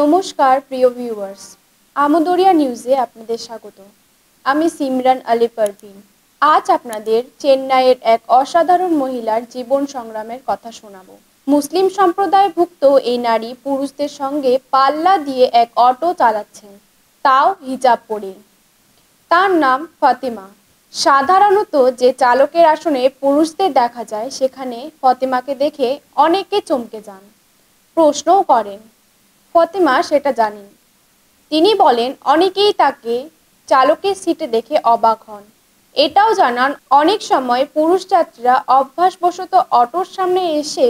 নমস্কার প্রিয় ভিউয়ার্স, আমদরিয়া নিউজে আপনাদের স্বাগত। আমি সিমরান আলী পারভিন। আজ আপনাদের চেন্নাইয়ের এক অসাধারণ মহিলার জীবন সংগ্রামের কথা শোনাবো। মুসলিম সম্প্রদায়ভুক্ত এই নারী পুরুষদের সঙ্গে পাল্লা দিয়ে এক অটো চালাচ্ছেন, তাও হিজাব পরে। তার নাম ফাতেমা। সাধারণত যে চালকের আসনে পুরুষদের দেখা যায়, সেখানে ফাতেমাকে দেখে অনেকে চমকে যান, প্রশ্নও করেন। ফাতেমা সেটা জানেন। তিনি বলেন, অনেকেই তাকে চালকের সিটে দেখে অবাক হন। এটাও জানান, অনেক সময় পুরুষ যাত্রীরা অভ্যাসবশত অটোর সামনে এসে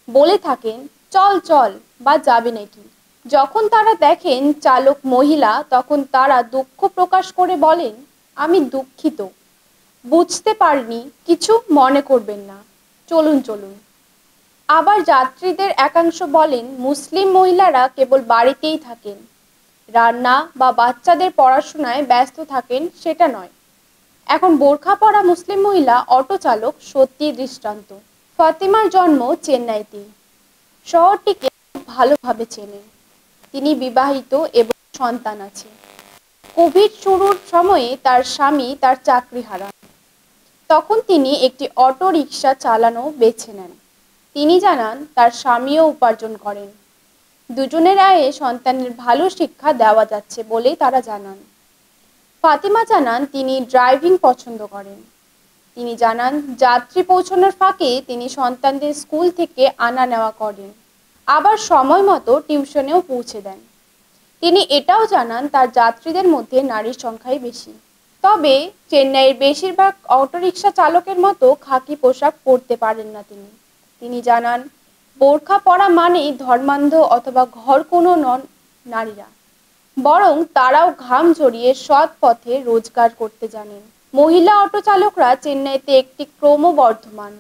বলে থাকেন, চল চল বা যাবে নাকি। যখন তারা দেখেন চালক মহিলা, তখন তারা দুঃখ প্রকাশ করে বলেন, আমি দুঃখিত, বুঝতে পারিনি, কিছু মনে করবেন না, চলুন চলুন। আবার যাত্রীদের একাংশ বলেন, মুসলিম মহিলারা কেবল বাড়িতেই থাকেন, রান্না বা বাচ্চাদের পড়াশোনায় ব্যস্ত থাকেন সেটা নয়। এখন বোরখা পরা মুসলিম মহিলা অটো চালক সত্যি দৃষ্টান্ত। ফাতেমার জন্ম চেন্নাইতে। শহরটিকে খুব ভালোভাবে চেনেন। তিনি বিবাহিত এবং সন্তান আছে। কোভিড শুরুর সময়ে তার স্বামী তার চাকরি হারান। তখন তিনি একটি অটো রিকশা চালানো বেছে নেন। তিনি জানান, তার স্বামীও উপার্জন করেন। দুজনের আয়ে সন্তানের ভালো শিক্ষা দেওয়া যাচ্ছে বলেই তারা জানান। ফাতেমা জানান, তিনি ড্রাইভিং পছন্দ করেন। তিনি জানান, যাত্রী পৌঁছানোর ফাঁকে তিনি সন্তানদের স্কুল থেকে আনা নেওয়া করেন, আবার সময় মতো টিউশনেও পৌঁছে দেন। তিনি এটাও জানান, তার যাত্রীদের মধ্যে নারীর সংখ্যাই বেশি। তবে চেন্নাইয়ের বেশিরভাগ অটোরিকশা চালকের মতো খাকি পোশাক পরতে পারেন না তিনি। তিনি জানান, বোরখা পরা মানেই ধর্মান্ধ অথবা ঘর কোনো নন নারীরা, বরং তারাও ঘাম ঝরিয়ে সৎ পথে রোজগার করতে জানেন। মহিলা অটো চালকরা চেন্নাইতে একটি ক্রমবর্ধমান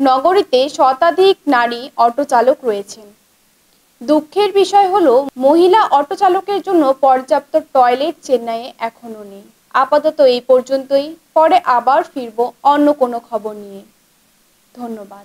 নগরীতে শতাধিক নারী অটো চালক রয়েছেন। দুঃখের বিষয় হলো, মহিলা অটো চালকের জন্য পর্যাপ্ত টয়লেট চেন্নাইয়ে এখনো নেই। আপাতত এই পর্যন্তই, পরে আবার ফিরবো অন্য কোনো খবর নিয়ে। ধন্যবাদ।